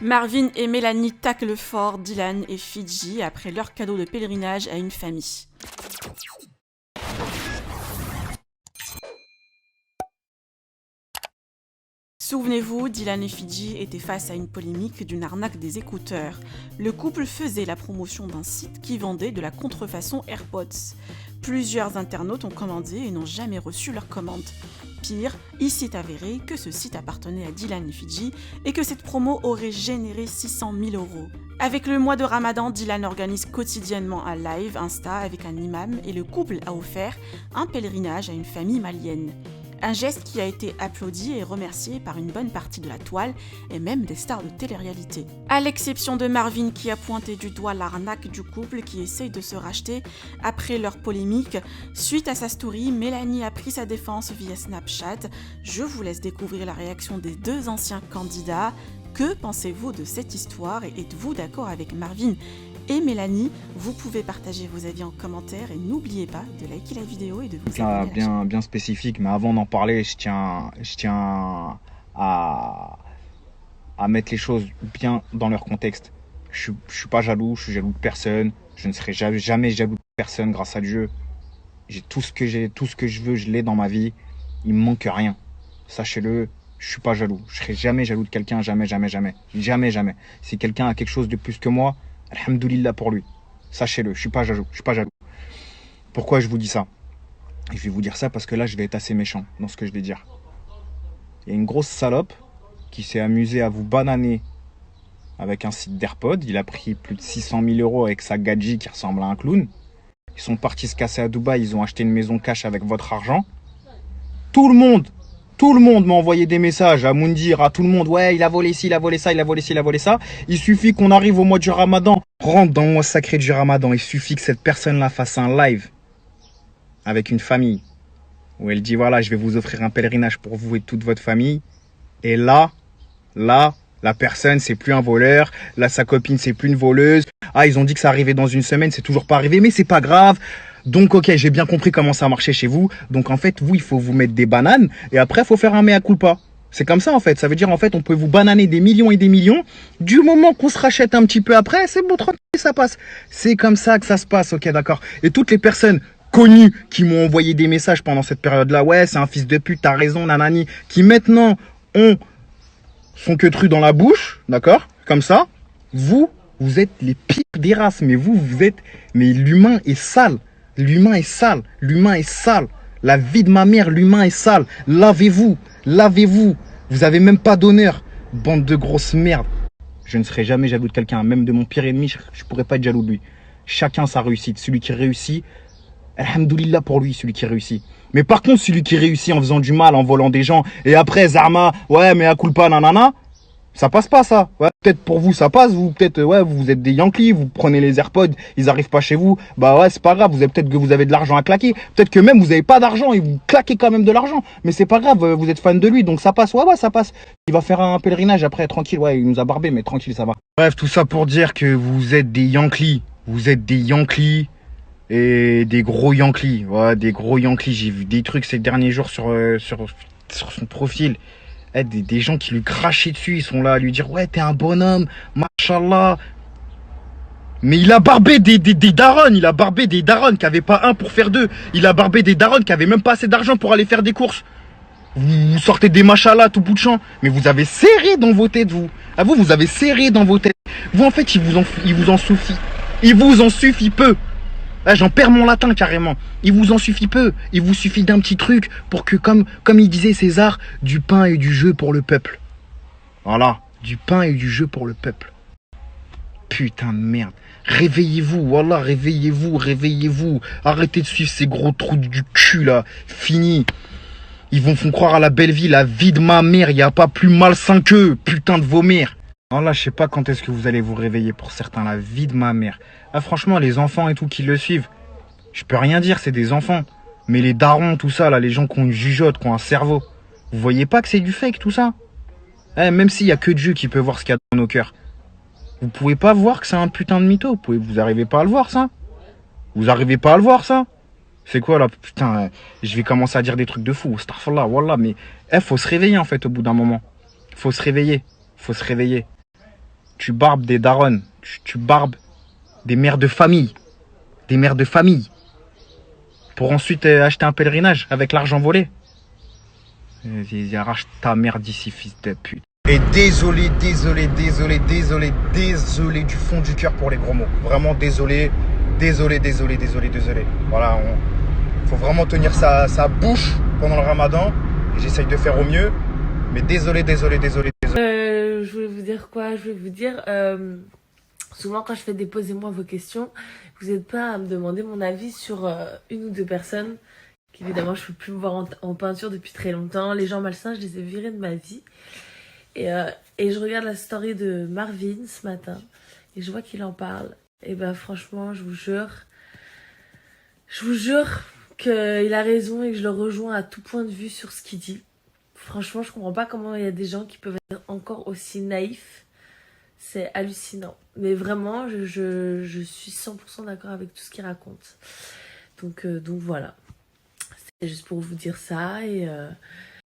Marvin et Mélanie taclent fort Dylan et Fidji après leur cadeau de pèlerinage à une famille. Souvenez-vous, Dylan et Fidji étaient face à une polémique d'une arnaque des écouteurs. Le couple faisait la promotion d'un site qui vendait de la contrefaçon AirPods. Plusieurs internautes ont commandé et n'ont jamais reçu leur commande. Pire, il s'est avéré que ce site appartenait à Dylan et Fidji et que cette promo aurait généré 600 000 €. Avec le mois de Ramadan, Dylan organise quotidiennement un live Insta avec un imam et le couple a offert un pèlerinage à une famille malienne. Un geste qui a été applaudi et remercié par une bonne partie de la toile et même des stars de télé-réalité. À l'exception de Marvin qui a pointé du doigt l'arnaque du couple qui essaye de se racheter après leur polémique, suite à sa story, Mélanie a pris sa défense via Snapchat. Je vous laisse découvrir la réaction des deux anciens candidats. Que pensez-vous de cette histoire et êtes-vous d'accord avec Marvin et Mélanie? Vous pouvez partager vos avis en commentaire et n'oubliez pas de liker la vidéo et de vous abonner. Bien spécifique, mais avant d'en parler, je tiens à mettre les choses bien dans leur contexte. Je suis pas jaloux, je suis jaloux de personne, je ne serai jamais jaloux de personne grâce à Dieu. J'ai tout ce que je veux, je l'ai dans ma vie, il me manque rien. Sachez-le, je suis pas jaloux, je serai jamais jaloux de quelqu'un, jamais. Si quelqu'un a quelque chose de plus que moi, alhamdoulilah pour lui. Sachez-le, je suis pas jaloux. Pourquoi je vous dis ça? Je vais vous dire ça parce que là, je vais être assez méchant dans ce que je vais dire. Il y a une grosse salope qui s'est amusée à vous bananer avec un site d'AirPod. Il a pris plus de 600 000 € avec sa gadget qui ressemble à un clown. Ils sont partis se casser à Dubaï, ils ont acheté une maison cash avec votre argent. Tout le monde m'a envoyé des messages à Moundir, à tout le monde. Ouais, il a volé ci, il a volé ça. Il suffit qu'on arrive au mois du Ramadan. Rentre dans le mois sacré du Ramadan. Il suffit que cette personne-là fasse un live avec une famille où elle dit voilà, je vais vous offrir un pèlerinage pour vous et toute votre famille. Et là, la personne, c'est plus un voleur. Là, sa copine, c'est plus une voleuse. Ah, ils ont dit que ça arrivait dans une semaine, c'est toujours pas arrivé, mais c'est pas grave. Donc, ok, j'ai bien compris comment ça marchait chez vous. Donc, en fait, vous, il faut vous mettre des bananes et après, il faut faire un mea culpa. C'est comme ça, en fait. Ça veut dire, en fait, on peut vous bananer des millions et des millions. Du moment qu'on se rachète un petit peu après, c'est bon, tranquille, ça passe. C'est comme ça que ça se passe, ok, d'accord. Et toutes les personnes connues qui m'ont envoyé des messages pendant cette période-là, ouais, c'est un fils de pute, t'as raison, nanani, qui maintenant ont son queutru dans la bouche, d'accord, comme ça, vous êtes les pires des races, mais mais l'humain est sale. L'humain est sale. La vie de ma mère, l'humain est sale. Lavez-vous. Vous avez même pas d'honneur. Bande de grosses merdes. Je ne serai jamais jaloux de quelqu'un. Même de mon pire ennemi, je pourrais pas être jaloux de lui. Chacun sa réussite. Celui qui réussit, alhamdoulilah pour lui, celui qui réussit. Mais par contre, celui qui réussit en faisant du mal, en volant des gens, et après, Zarma, ouais, mais à culpa, nanana, ça passe pas, ça. Ouais, peut-être pour vous, ça passe. Vous, peut-être, ouais, vous êtes des Yankees, vous prenez les AirPods, ils arrivent pas chez vous. Bah ouais, c'est pas grave. Peut-être que vous avez de l'argent à claquer. Peut-être que même vous avez pas d'argent et vous claquez quand même de l'argent. Mais c'est pas grave, vous êtes fan de lui, donc ça passe. Ouais, ça passe. Il va faire un pèlerinage après, tranquille. Ouais, il nous a barbé, mais tranquille, ça va. Bref, tout ça pour dire que vous êtes des Yankees. Et des gros Yankees. Ouais, des gros Yankees. J'ai vu des trucs ces derniers jours sur son profil. Des gens qui lui crachaient dessus, ils sont là à lui dire ouais, t'es un bonhomme, machallah. Mais il a barbé des darons qui avaient pas un pour faire deux. Il a barbé des darons qui avaient même pas assez d'argent pour aller faire des courses. Vous sortez des machallah tout bout de champ, mais vous avez serré dans vos têtes, vous. À vous, vous avez serré dans vos têtes. Vous, en fait, il vous en suffit. Il vous en suffit peu. Là, j'en perds mon latin carrément. Il vous en suffit peu. Il vous suffit d'un petit truc pour que, comme il disait César, du pain et du jeu pour le peuple. Voilà, du pain et du jeu pour le peuple. Putain de merde. Réveillez-vous, voilà, réveillez-vous. Arrêtez de suivre ces gros trous du cul là. Fini. Ils font croire à la belle vie, la vie de ma mère. Y a pas plus malsain qu'eux, putain de vos mères. Voilà, je sais pas quand est-ce que vous allez vous réveiller pour certains, la vie de ma mère. Ah franchement, les enfants et tout qui le suivent, je peux rien dire, c'est des enfants. Mais les darons, tout ça, là, les gens qui ont une jugeote, qui ont un cerveau, vous voyez pas que c'est du fake tout ça? Même s'il y a que Dieu qui peut voir ce qu'il y a dans nos cœurs. Vous pouvez pas voir que c'est un putain de mytho, vous arrivez pas à le voir ça? C'est quoi là? Putain, je vais commencer à dire des trucs de fou, astaghfirullah, wallah, mais faut se réveiller en fait au bout d'un moment. Faut se réveiller. Tu barbes des darons. Tu barbes des mères de famille. Des mères de famille. Pour ensuite acheter un pèlerinage avec l'argent volé. Vas-y, arrache ta mère d'ici, fils de pute. Et désolé du fond du cœur pour les gros mots. Vraiment désolé. Voilà, faut vraiment tenir sa bouche pendant le ramadan. Et j'essaye de faire au mieux. Mais désolé. Je voulais vous dire quoi? Je voulais vous dire, souvent quand je fais des posez-moi vos questions, vous n'êtes pas à me demander mon avis sur une ou deux personnes qu'évidemment je ne peux plus me voir en peinture depuis très longtemps. Les gens malsains, je les ai virés de ma vie. Et je regarde la story de Marvin ce matin et je vois qu'il en parle. Et ben franchement, je vous jure qu'il a raison et que je le rejoins à tout point de vue sur ce qu'il dit. Franchement, je comprends pas comment il y a des gens qui peuvent être encore aussi naïfs. C'est hallucinant. Mais vraiment, je suis 100% d'accord avec tout ce qu'il raconte. Donc voilà. C'est juste pour vous dire ça.